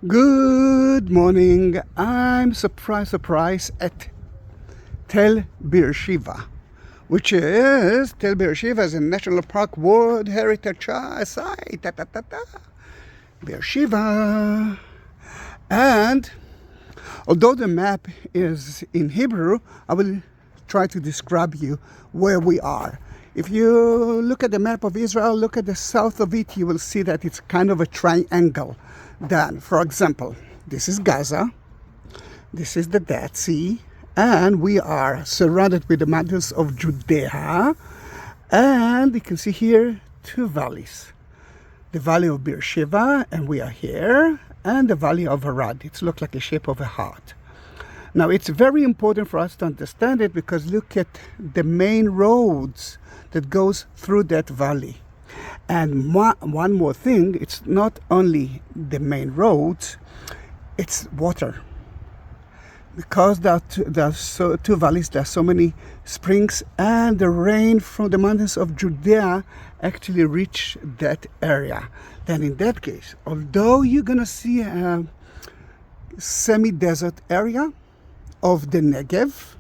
Good morning. I'm surprised at Tel Beer-Sheva, which is Tel Beer-Sheva is a national park World Heritage Site. Beer-Sheva. And although the map is in Hebrew, I will try to describe you where we are. If you look at the map of Israel, look at the south of it, you will see that it's kind of a triangle. Then, for example, this is Gaza, this is the Dead Sea, and we are surrounded with the mountains of Judea. And you can see here two valleys. The valley of Beer-Sheva, and we are here, and the valley of Arad. It looks like a shape of a heart. Now, it's very important for us to understand it because look at the main roads that goes through that valley. And one more thing, it's not only the main roads, it's water. Because there are two valleys, there are so many springs, and the rain from the mountains of Judea actually reach that area. Then in that case, although you're going to see a semi-desert area of the Negev,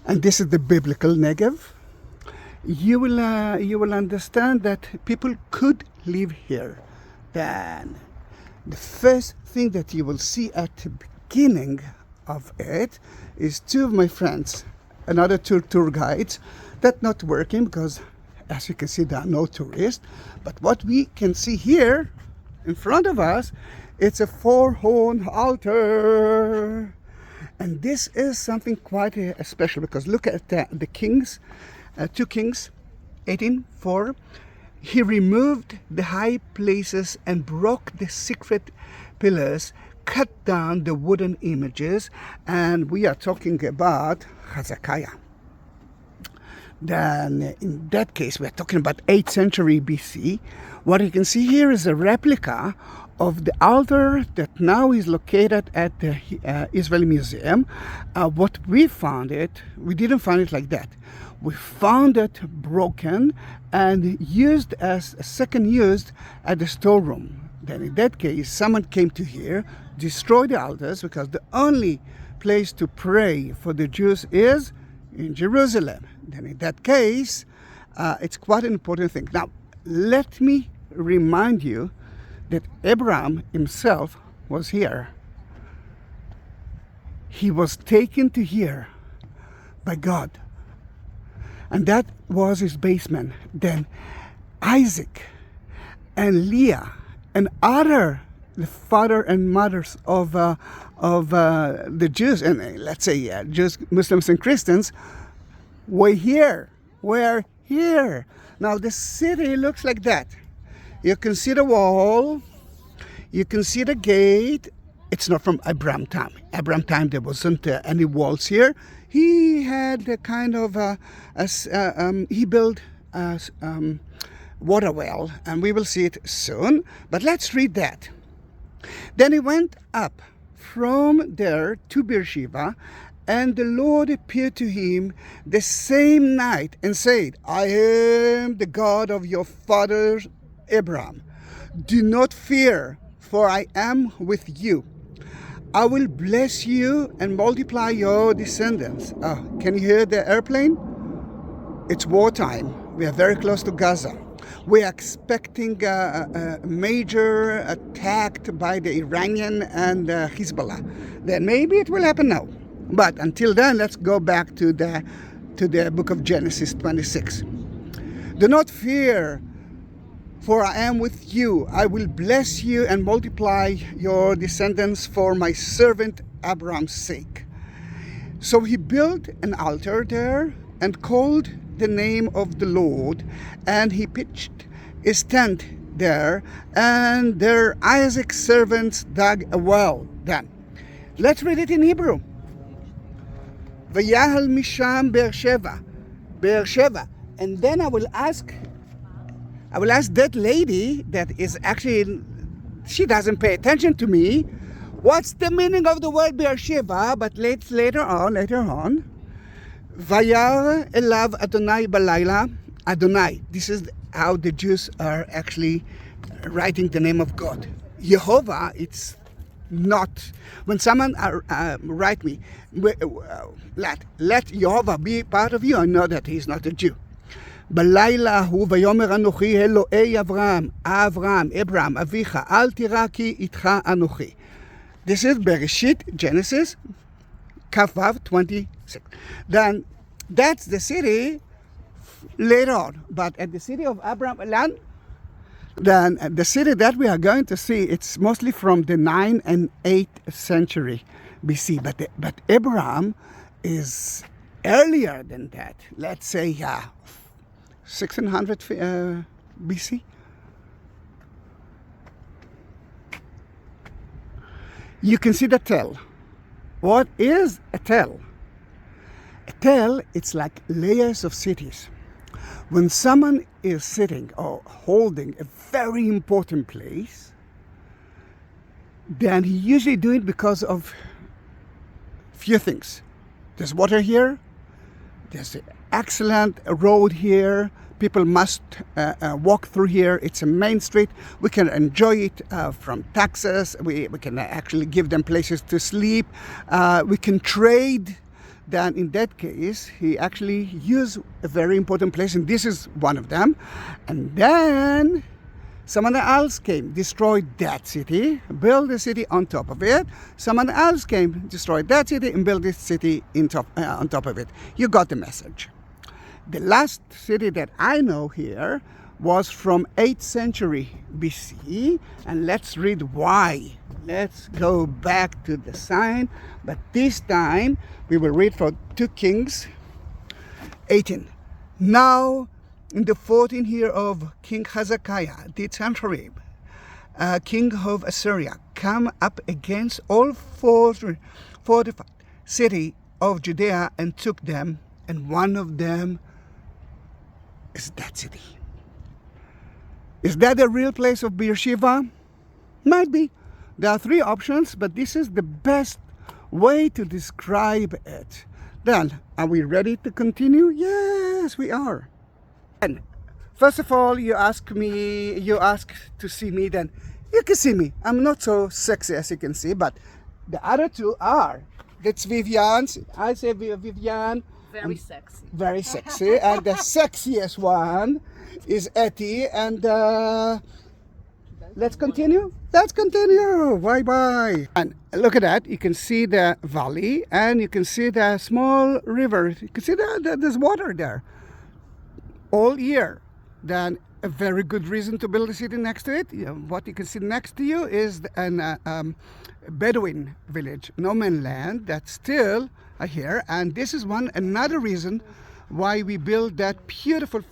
and this is the biblical Negev, you will understand that people could live here. Then the first thing that you will see at the beginning of it is two of my friends, another two tour guides, that not working because as you can see there are no tourists. But what we can see here in front of us, it's a four-horn altar. And this is something quite special because look at the kings. 2 Kings 18:4. He removed the high places and broke the secret pillars, cut down the wooden images, and we are talking about Hezekiah. Then in that case we are talking about 8th century BC. What you can see here is a replica of the altar that now is located at the Israeli Museum. What we found it, we didn't find it like that. We found it broken and used as a second used at the storeroom. Then in that case, someone came to here, destroyed the altars because the only place to pray for the Jews is in Jerusalem. Then in that case, it's quite an important thing. Now, let me remind you that Abraham himself was here. He was taken to here by God. And that was his basement. Then Isaac and Leah and other the father and mothers of the Jews, and let's say Jews, Muslims and Christians, were here. Were here. Now the city looks like that. You can see the wall. You can see the gate. It's not from Abraham time. Abraham time there wasn't any walls here. He had a kind of he built a water well, and we will see it soon. But let's read that. Then he went up from there to Beer-Sheva, and the Lord appeared to him the same night and said, I am the God of your father Abraham. Do not fear, for I am with you. I will bless you and multiply your descendants. Can you hear the airplane? It's wartime. We are very close to Gaza. We are expecting a major attack by the Iranian and Hezbollah. Then maybe it will happen now. But until then, let's go back to the book of Genesis 26. Do not fear, for I am with you. I will bless you and multiply your descendants for my servant Abraham's sake. So he built an altar there and called the name of the Lord, and he pitched his tent there, and there Isaac's servants dug a well. Then let's read it in Hebrew. Vayahal misham Beer-Sheva, Beer-Sheva. And then I will ask that lady that is actually, she doesn't pay attention to me, what's the meaning of the word Beer-Sheva? But later on, Vayar elav Adonai balayla, Adonai. This is how the Jews are actually writing the name of God. Jehovah, it's not. When someone write me, let Jehovah be part of you, I know that he's not a Jew. בלילה הוא ויאמר אנוכי אלוהי אברהם, אברהם, אביך, אל תירא כי איתך אנוכי. This is Perched, Genesis, כ"ו 26. Then that's the city later on. But at the city of Abraham land, then the city that we are going to see, it's mostly from the 9th and 8th century BC. But Abraham is earlier than that. Let's say 1600 BC. You can see the Tel. What is a Tel? A Tel, it's like layers of cities. When someone is sitting or holding a very important place, then he usually do it because of few things. There's water here, there's an excellent road here, people must walk through here, it's a main street, we can enjoy it from taxes, we can actually give them places to sleep, we can trade. Then in that case, he actually used a very important place, and this is one of them. And then someone else came, destroyed that city, built a city on top of it. Someone else came, destroyed that city, and built this city on top of it. You got the message. The last city that I know here was from 8th century BC, and let's read why. Let's go back to the sign, but this time we will read from 2 Kings 18. Now, in the 14th year of King Hezekiah, did Sennacherib, king of Assyria, come up against all fortified city of Judea and took them, and one of them is that city. Is that the real place of Beer-Sheva? Might be. There are 3 options, but this is the best way to describe it. Then, are we ready to continue? Yes, we are. And first of all, you ask to see me, then you can see me. I'm not so sexy as you can see, but the other 2 are. That's Vivian's. I say Vivian. Very sexy. Very sexy. And the sexiest one is Etty. And let's continue. Let's continue. Bye-bye. And look at that. You can see the valley and you can see the small river. You can see that there's water there all year. Then a very good reason to build a city next to it. What you can see next to you is an Bedouin village, no man's land, that's still here. And this is another reason why we built that beautiful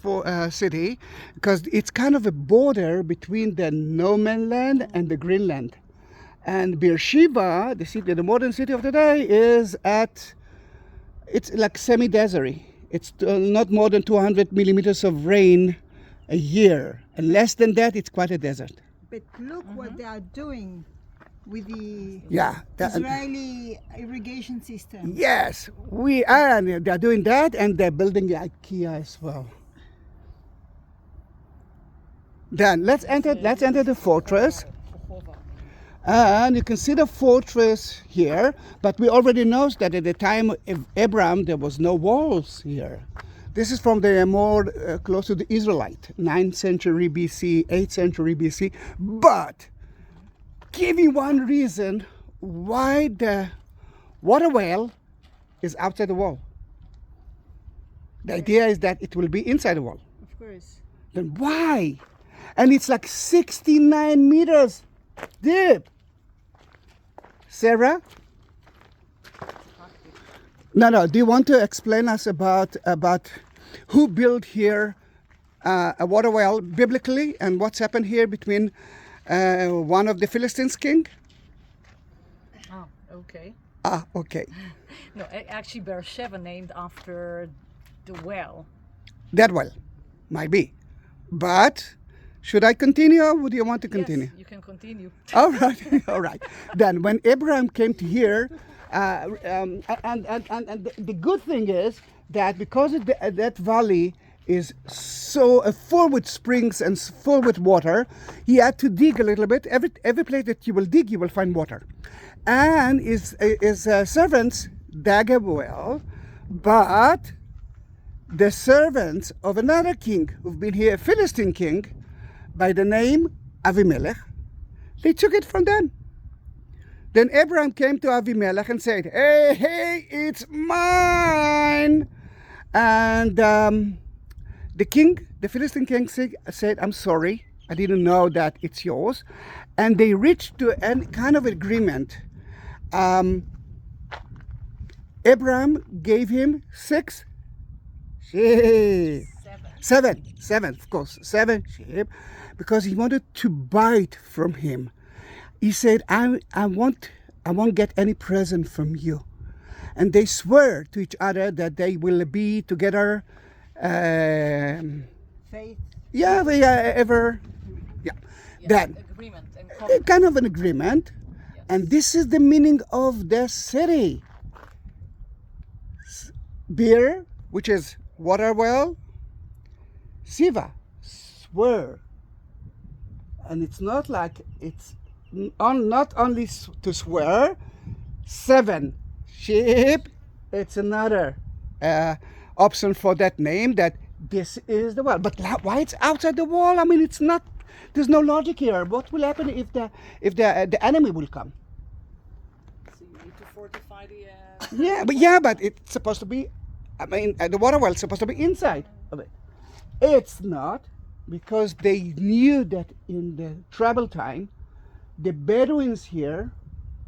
city, because it's kind of a border between the no man's land and the green land. And Beer-Sheva, the modern city of today, it's like semi-desert. It's not more than 200 millimeters of rain a year, and less than that, it's quite a desert. But look what they are doing with the Israeli irrigation system. Yes, they're doing that, and they're building the IKEA as well. Then let's enter the fortress. And you can see the fortress here, but we already know that at the time of Abraham there was no walls here. This is from the more close to the Israelite, 9th century BC, 8th century BC. But give me one reason why the water well is outside the wall. The idea is that it will be inside the wall. Of course. Then why? And it's like 69 meters deep. Sarah? No. Do you want to explain us about who built here a water well biblically, and what's happened here between one of the Philistines' king? Oh, okay. Okay. No, actually, Beer-Sheva named after the well. That well, might be, but should I continue, or would you want to continue? Yes, you can continue. All right. Then when Abraham came to here, and the good thing is that because of that valley is so full with springs and full with water. He had to dig a little bit. Every place that you will dig, you will find water. And his servants dug a well, but the servants of another king who've been here, a Philistine king, by the name Avimelech, they took it from them. Then Abraham came to Avimelech and said, hey, it's mine. And the Philistine king said, I'm sorry, I didn't know that it's yours. And they reached to a kind of agreement. Abraham gave him 6 sheep. Seven, of course, 7 sheep, because he wanted to buy it from him. He said, I won't get any present from you. And they swear to each other that they will be together. Faith. Yeah, they ever. Yeah. Then agreement and kind of an agreement. Yes. And this is the meaning of the city. Beer, which is water well. Sheva, swear. And it's not like it's not only to swear. 7 sheep, it's another option for that name, that this is the wall. But why it's outside the wall? I mean, it's not, there's no logic here. What will happen if the enemy will come? So you need to fortify the... but it's supposed to be, I mean, the water well is supposed to be inside of it. It's not, because they knew that in the travel time, the Bedouins here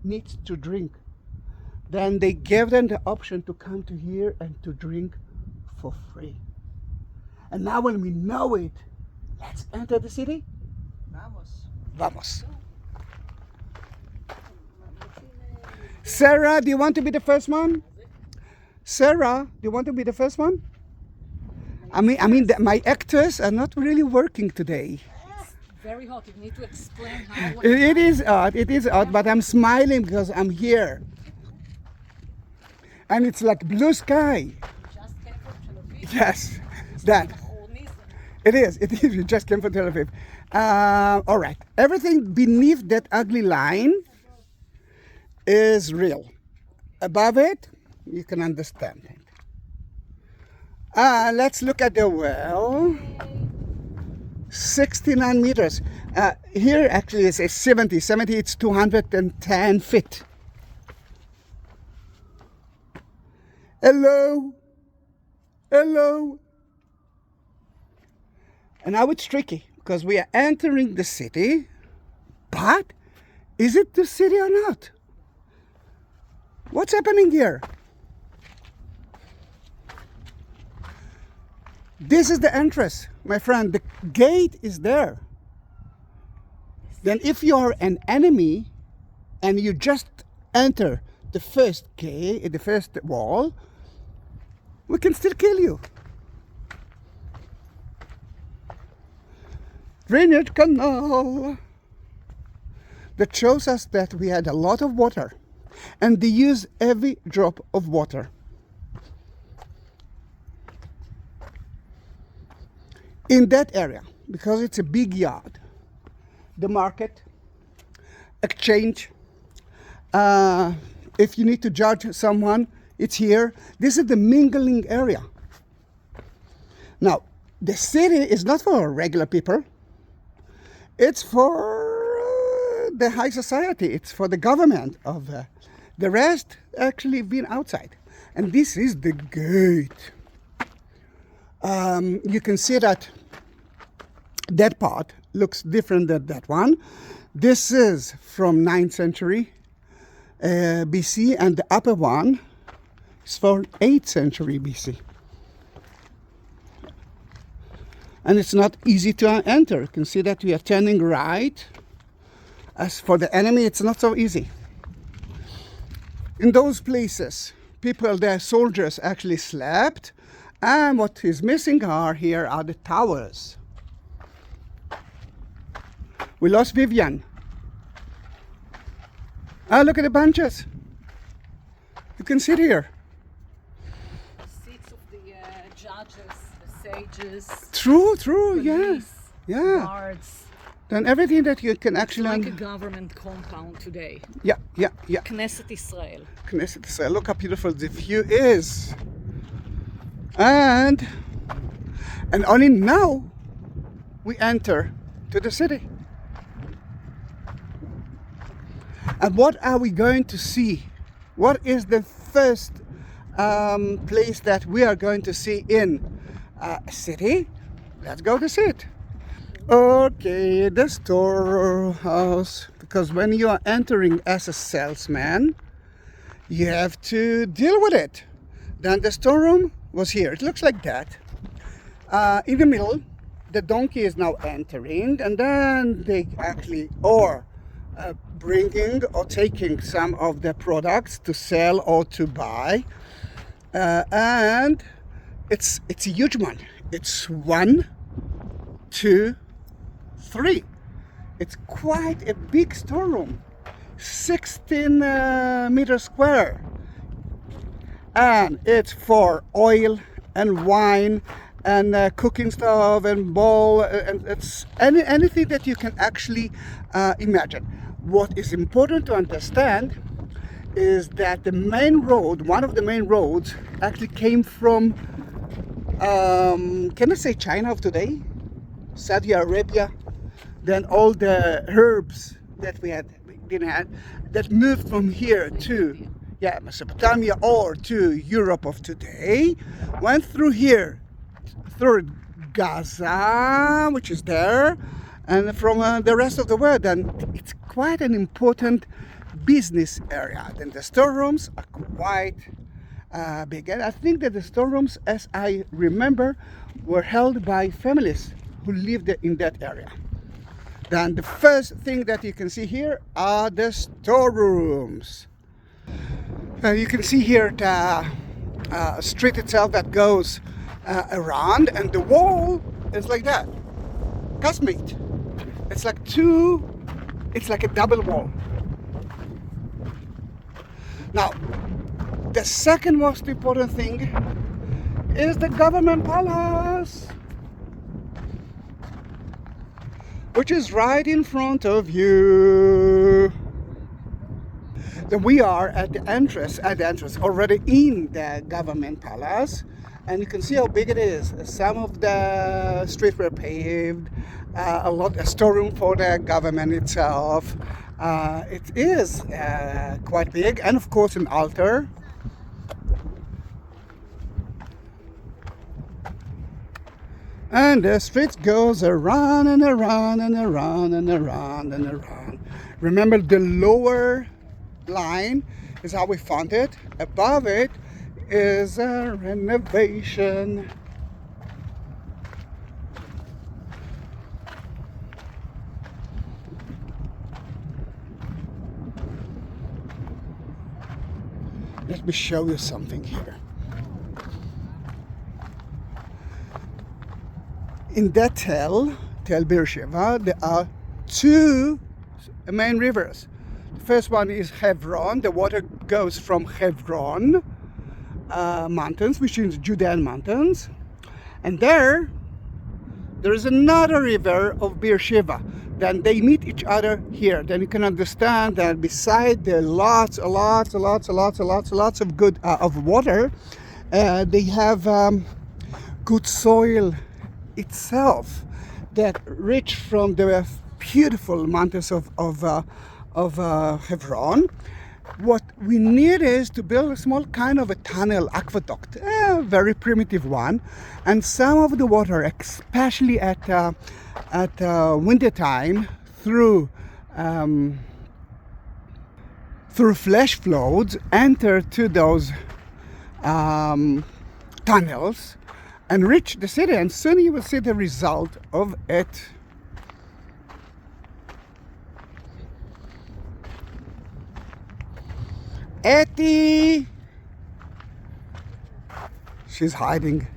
needs to drink. Then they gave them the option to come to here and to drink for free. And now when we know it, let's enter the city. Vamos. Sarah, do you want to be the first one? Sarah, do you want to be the first one? I mean, my actors are not really working today. Very hot. You need to explain how... It is odd, but I'm smiling because I'm here. And it's like blue sky. Just came from Tel Aviv. Yes, that. It is. You just came from Tel Aviv. All right. Everything beneath that ugly line is real. Above it, you can understand it. Let's look at the well. 69 meters. Here actually it says 70. 70, it's 210 feet. Hello. And now it's tricky because we are entering the city, but is it the city or not? What's happening here? This is the entrance, my friend. The gate is there. Then if you're an enemy and you just enter the first gate, the first wall, we can still kill you. Drainage canal that shows us that we had a lot of water, and they use every drop of water. In that area, because it's a big yard, the market, exchange, if you need to judge someone, it's here. This is the mingling area. Now, the city is not for regular people. It's for the high society. It's for the government of the rest actually being outside. And this is the gate. You can see that part looks different than that one. This is from 9th century BC, and the upper one is from 8th century BC. And it's not easy to enter. You can see that we are turning right. As for the enemy, it's not so easy. In those places, their soldiers actually slept, and what is missing here are the towers. We lost Vivian. Look at the benches. You can sit here. The seats of the judges, the stages. True, Police, yeah. guards. Then everything that you can actually... Like a government compound today. Yeah. Knesset Israel. Knesset Israel. Look how beautiful the view is. And only now we enter to the city. And what are we going to see? What is the first place that we are going to see in a city? Let's go to see it. Okay, the storehouse. Because when you are entering as a salesman, you have to deal with it. Then the storeroom was here. It looks like that. In the middle, the donkey is now entering, and then they actually bringing or taking some of the products to sell or to buy. And it's a huge one. It's 1, 2, 3. It's quite a big storeroom, 16 meters square, and it's for oil and wine and cooking stuff and bowl, and it's anything that you can actually imagine. What is important to understand is that the main road, one of the main roads, actually came from can I say China of today, Saudi Arabia. Then all the herbs that we didn't have, that moved from here to Mesopotamia or to Europe of today, went through here, through Gaza, which is there, and from the rest of the world. And it's quite an important business area. Then the storerooms are quite big. And I think that the storerooms, as I remember, were held by families who lived in that area. Then the first thing that you can see here are the storerooms. You can see here the street itself that goes around, and the wall is like that, cosmate. It's like a double wall. Now, the second most important thing is the government palace, which is right in front of you. Then we are at the entrance, already in the government palace, and you can see how big it is. Some of the streets were paved, a storeroom for the government itself. It is quite big, and of course an altar. And the street goes around and around and around and around and around. Remember, the lower line is how we found it. Above it is a renovation. Let me show you something here. In that Tel Beer-Sheva, there are two main rivers. The first one is Hebron. The water goes from Hebron mountains, which is Judean mountains. And there is another river of Beer-Sheva. Then they meet each other here. Then you can understand that beside the lots of good of water, they have good soil itself that reach from the beautiful mountains of Hebron. What we need is to build a small kind of a tunnel, aqueduct, a very primitive one, and some of the water, especially at winter time, through flash floods, enter to those tunnels and reach the city, and soon you will see the result of it. Etty! She's hiding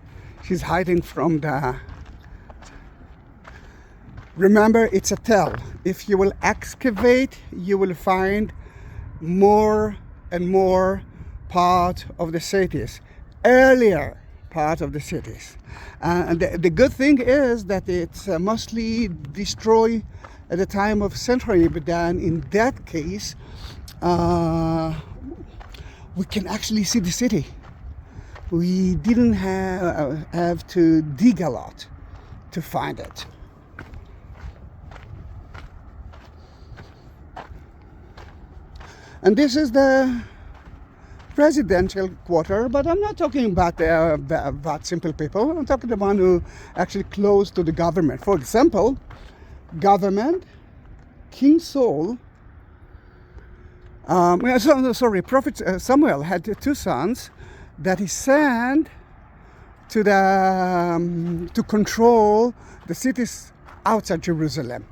from the... Remember, it's a tell. If you will excavate, you will find more and more part of the cities. Earlier part of the cities. And the good thing is that it's mostly destroyed at the time of century, but then in that case, we can actually see the city. We didn't have to dig a lot to find it. And this is the residential quarter, but I'm not talking about simple people. I'm talking the one who actually close to the government. For example, government, King Saul, Prophet Samuel had two sons that he sent to to control the cities outside Jerusalem.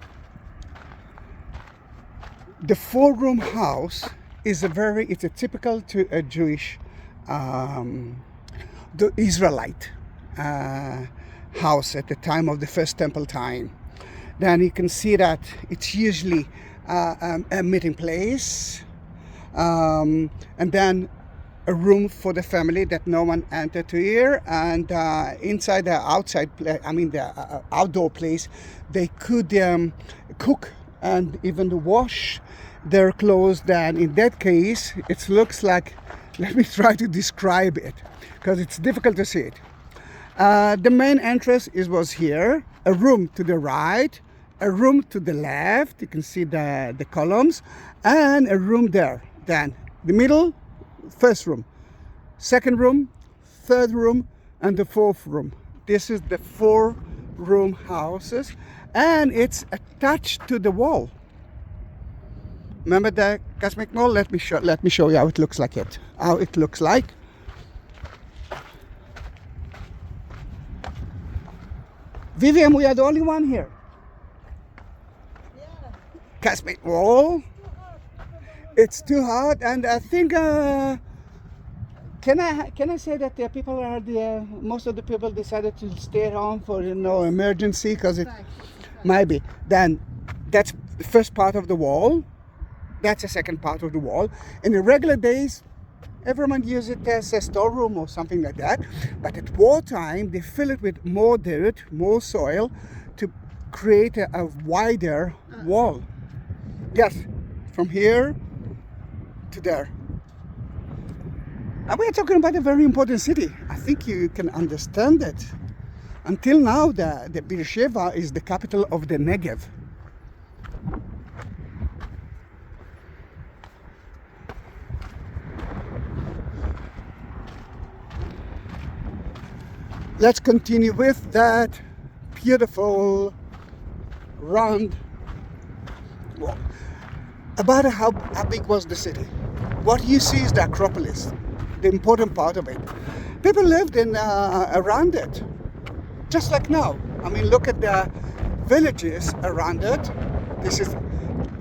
The four-room house is it's a typical to a Jewish, the Israelite house at the time of the first temple time. Then you can see that it's usually a meeting place, and then a room for the family that no one entered to here, and inside the the outdoor place, they could cook and even wash their clothes. Then in that case, it looks like, let me try to describe it because it's difficult to see it. The main entrance was here, a room to the right, a room to the left, you can see the columns, and a room there. Then the middle, first room, second room, third room, and the fourth room. This is the four-room houses, and it's attached to the wall. Remember the cosmic wall? Let me show you how it looks like. Vivian, we are the only one here. Yeah. Cosmic wall. It's too hot, and I think can I say that the people most of the people decided to stay at home for emergency because it might be. Then that's the first part of the wall. That's the second part of the wall. In the regular days, everyone uses it as a storeroom or something like that. But at wartime, they fill it with more dirt, more soil to create a wider wall. Yes, from here to there. And we are talking about a very important city. I think you can understand it. Until now, the Beer-Sheva is the capital of the Negev. Let's continue with that beautiful round wall. About how big was the city? What you see is the Acropolis, the important part of it. People lived around it, just like now. I mean, look at the villages around it. This is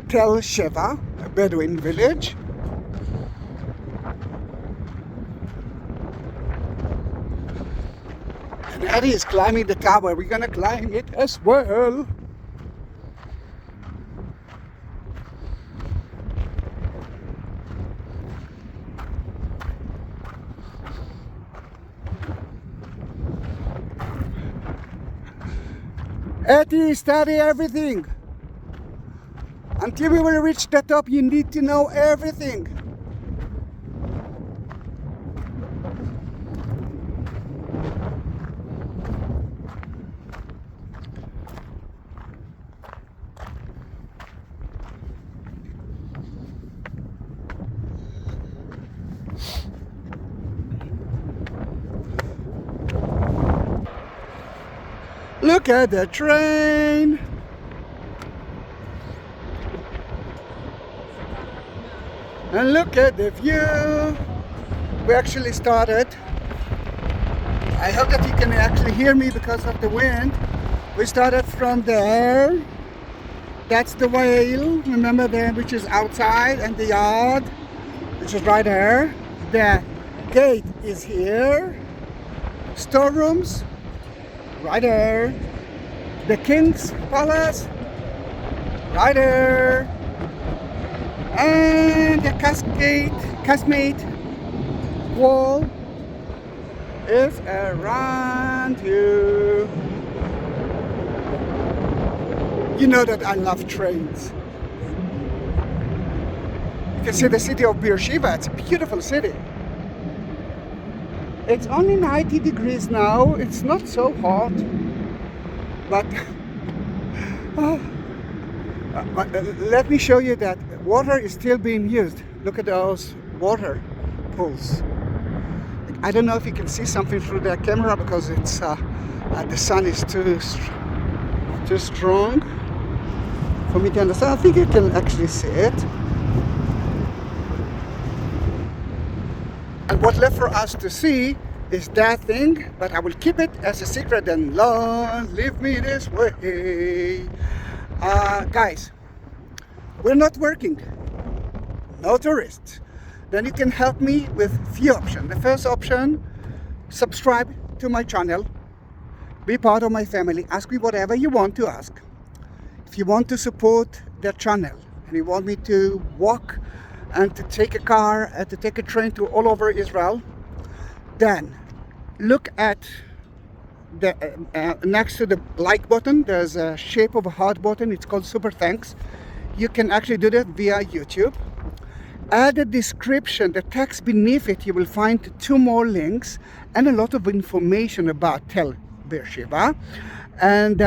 Tel Sheva, a Bedouin village. And Eddie is climbing the tower. We're gonna climb it as well. Eddie, study everything. Until we will reach the top, you need to know everything. Look at the train. And look at the view. We actually started. I hope that you can actually hear me because of the wind. We started from there. That's the whale, remember there, which is outside, and the yard, which is right there. The gate is here. Storerooms, right there. The King's Palace, right there. And the casemate wall is around you. You know that I love trains. You can see the city of Beer-Sheva. It's a beautiful city. It's only 90 degrees now. It's not so hot, but let me show you that water is still being used. Look at those water pools. I don't know if you can see something through the camera because it's the sun is too strong for me to understand. I think you can actually see it. And what left for us to see is that thing, but I will keep it as a secret and Lord, leave me this way. Guys, we're not working. No tourists. Then you can help me with few options. The first option, subscribe to my channel. Be part of my family. Ask me whatever you want to ask. If you want to support the channel and you want me to walk and to take a car and to take a train to all over Israel, then look at the next to the like button. There's a shape of a heart button. It's called Super Thanks. You can actually do that via YouTube. Add a description, the text beneath it, you will find 2 more links and a lot of information about Tel Beer-Sheva. And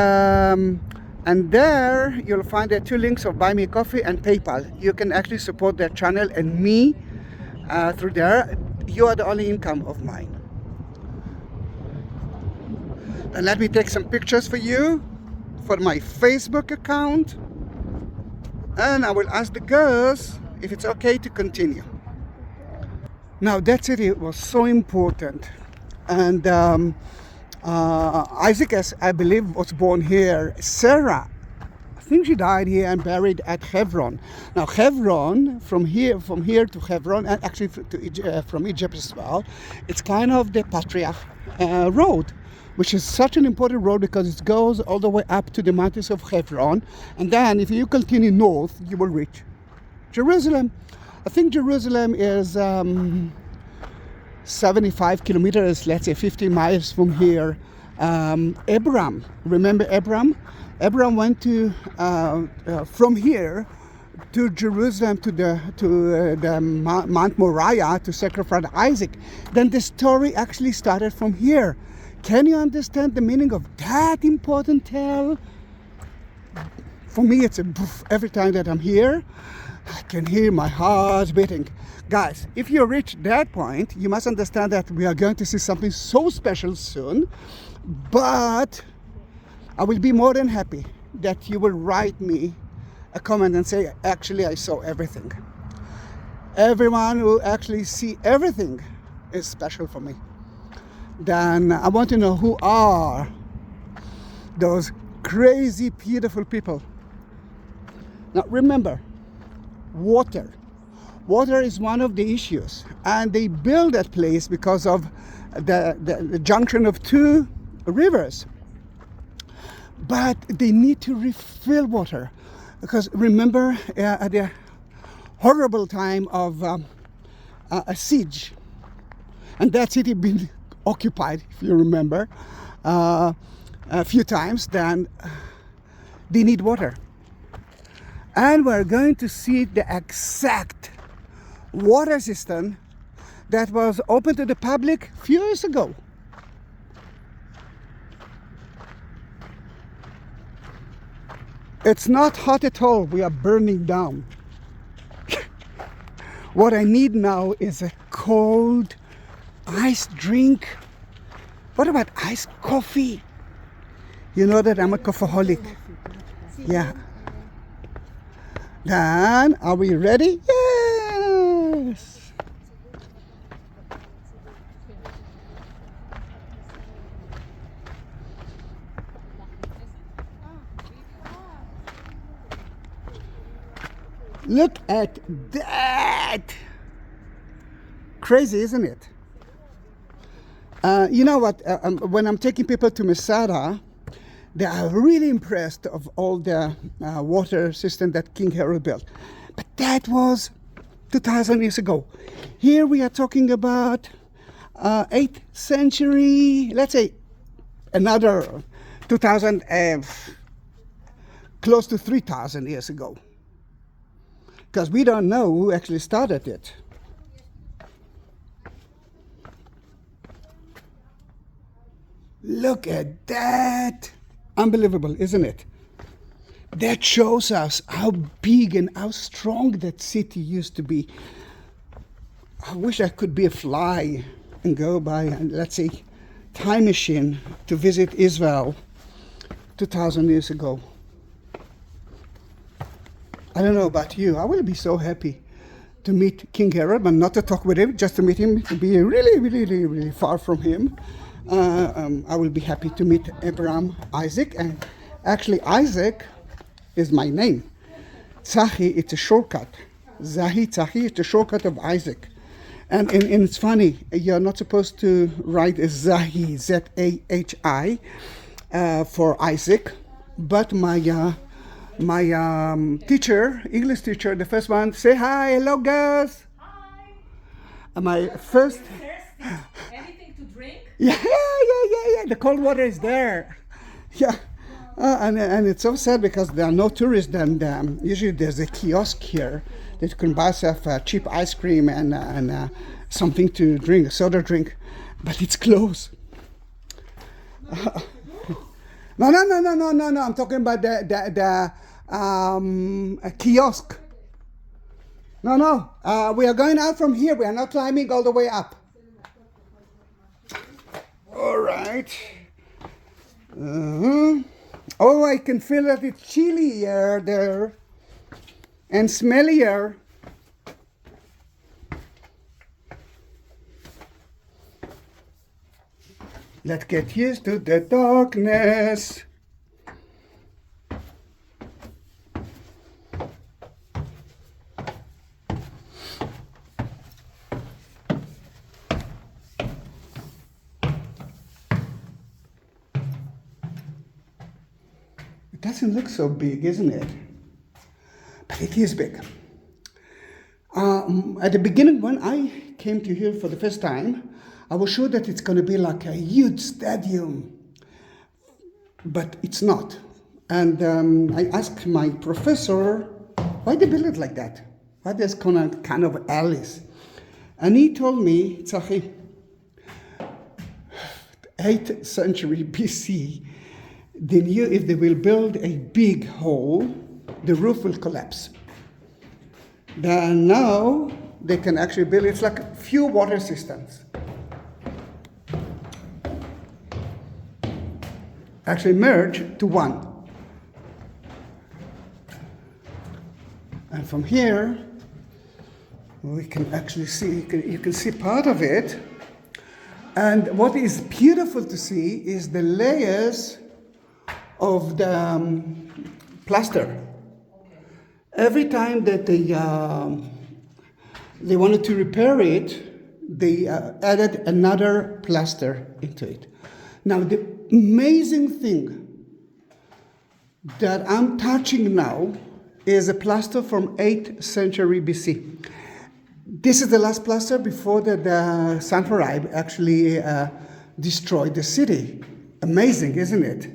there you'll find the 2 links of Buy Me a Coffee and PayPal. You can actually support their channel and me through there. You are the only income of mine. And let me take some pictures for you for my Facebook account. And I will ask the girls if it's okay to continue. Now that city was so important, and Isaac, I believe, was born here. Sarah, I think she died here and buried at Hebron. Now Hebron, from here to Hebron, and actually from Egypt as well, it's kind of the Patriarch road, which is such an important road because it goes all the way up to the mountains of Hebron, and then if you continue north, you will reach Jerusalem. I think Jerusalem is 75 kilometers, let's say 50 miles from here. Abraham, remember Abraham? Abraham went to from here to Jerusalem to the Mount Moriah to sacrifice Isaac. Then the story actually started from here. Can you understand the meaning of that important tale? For me, it's a boof every time that I'm here. I can hear my heart beating. Guys, if you reach that point, you must understand that we are going to see something so special soon. But I will be more than happy that you will write me a comment and say, actually, I saw everything. Everyone who actually see everything is special for me. Then I want to know who are those crazy, beautiful people. Now, remember, water. Water is one of the issues, and they build that place because of the junction of 2 rivers. But they need to refill water because remember at the horrible time of a siege, and that city been occupied, if you remember, a few times, then they need water. And we're going to see the exact water system that was open to the public a few years ago. It's not hot at all. We are burning down. What I need now is a cold iced drink. What about iced coffee? You know that I'm a coffeeholic. Yeah. Then, are we ready? Yes! Look at that! Crazy, isn't it? You know what? When I'm taking people to Masada, they are really impressed of all the water system that King Herod built. But that was 2,000 years ago. Here we are talking about 8th century, let's say another 2,000, close to 3,000 years ago. Because we don't know who actually started it. Look at that! Unbelievable, isn't it? That shows us how big and how strong that city used to be. I wish I could be a fly and go by, let's say, time machine to visit Israel 2,000 years ago. I don't know about you. I will be so happy to meet King Herod, but not to talk with him, just to meet him, to be really, really, really, really far from him. I will be happy to meet Abraham, Isaac, and actually Isaac is my name. Zahi, it's a shortcut. Zahi, it's a shortcut of Isaac. And it's funny, you're not supposed to write Zahi, Z-A-H-I, for Isaac, but my teacher, English teacher, the first one, say hi, hello girls. Hi. My first... Anything to drink? Yeah, the cold water is there. Yeah. And it's so sad because there are no tourists, and usually there's a kiosk here that you can buy yourself cheap ice cream and something to drink, a soda drink, but it's closed. No, I'm talking about the a kiosk. No, we are going out from here. We are not climbing all the way up. All right. Oh, I can feel that it's chillier there and smellier. Let's get used to the darkness. It doesn't look so big, isn't it? But it is big. At the beginning, when I came to here for the first time, I was sure that it's going to be like a huge stadium, but it's not. And I asked my professor, why they build it like that? Why there's kind of alleys? And he told me, Zahi, 8th century BC, they knew if they will build a big hole, the roof will collapse. Then now they can actually build, it's like a few water systems. Actually merge to one. And from here, we can actually see, you can see part of it. And what is beautiful to see is the layers of the plaster. Every time that they wanted to repair it, they added another plaster into it. Now the amazing thing that I'm touching now is a plaster from 8th century BC. This is the last plaster before the Sanfarib actually destroyed the city. Amazing, isn't it?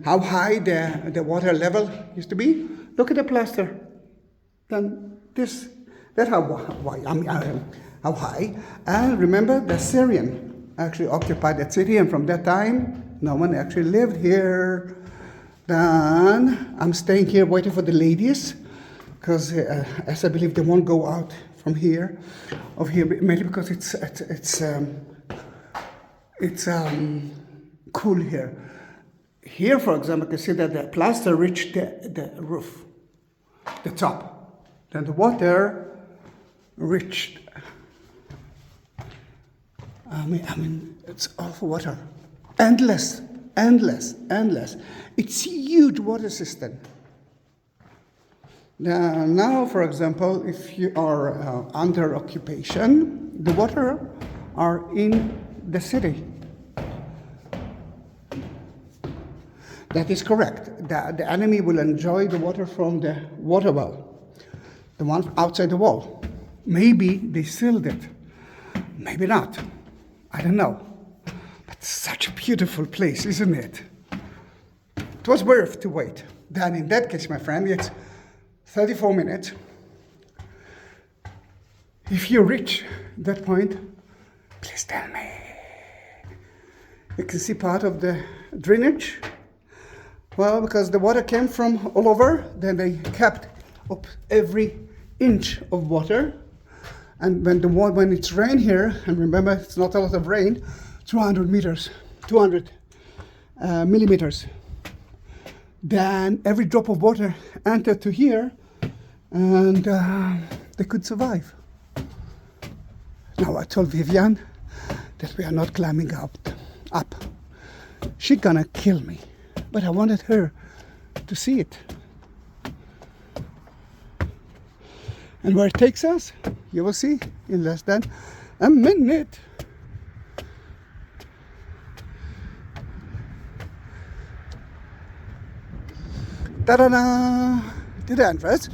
How high the water level used to be? Look at the plaster. Then that's how high. And remember, the Syrian actually occupied that city, and from that time, no one actually lived here. Then I'm staying here waiting for the ladies, because as I believe they won't go out from here, mainly because it's cool here. Here, for example, you can see that the plaster reached the roof, the top. Then the water reached. I mean, it's all water, endless. It's a huge water system. Now, for example, if you are under occupation, the water are in the city. That is correct. The enemy will enjoy the water from the water well, the one outside the wall. maybe they sealed it. Maybe not. I don't know. But such a beautiful place, isn't it? It was worth to wait. Then in that case, my friend, it's 34 minutes. If you reach that point, please tell me. You can see part of the drainage. Well, because the water came from all over, then they kept up every inch of water. And when it's rain here, and remember it's not a lot of rain, 200 millimeters. Then every drop of water entered to here, and they could survive. Now I told Vivian that we are not climbing up. She's gonna kill me, but I wanted her to see it. And where it takes us, you will see in less than a minute. Ta-da-da! To the entrance.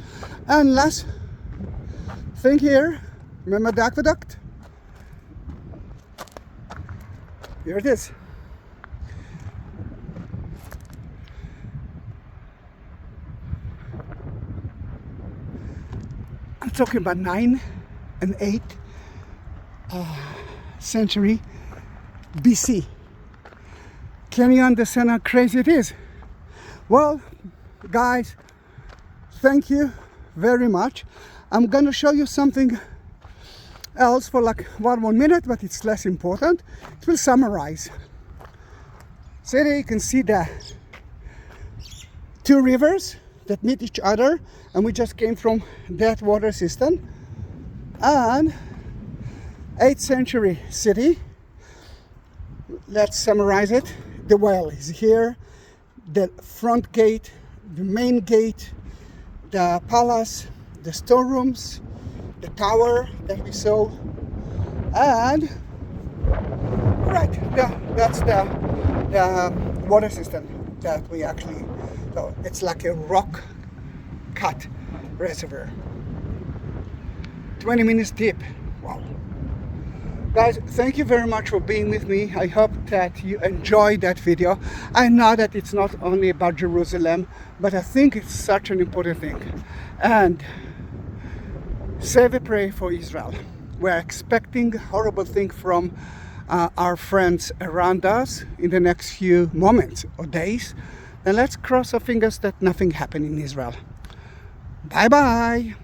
And last thing here, remember the aqueduct? Here it is. I'm talking about 9th and 8th century BC. Can you understand how crazy it is? Well, guys, thank you very much. I'm gonna show you something else for like 1 more minute, but it's less important. It will summarize. So there you can see the 2 rivers that meet each other, and we just came from that water system. And 8th century city. Let's summarize it. The well is here, the front gate, the main gate, the palace, the storerooms, the tower that we saw, and that's the water system that we actually. So it's like a rock cut reservoir. 20 minutes deep. Wow. Guys, thank you very much for being with me. I hope that you enjoyed that video. I know that it's not only about Jerusalem, but I think it's such an important thing. And save a prayer for Israel. We're expecting horrible things from our friends around us in the next few moments or days. And let's cross our fingers that nothing happened in Israel. Bye bye.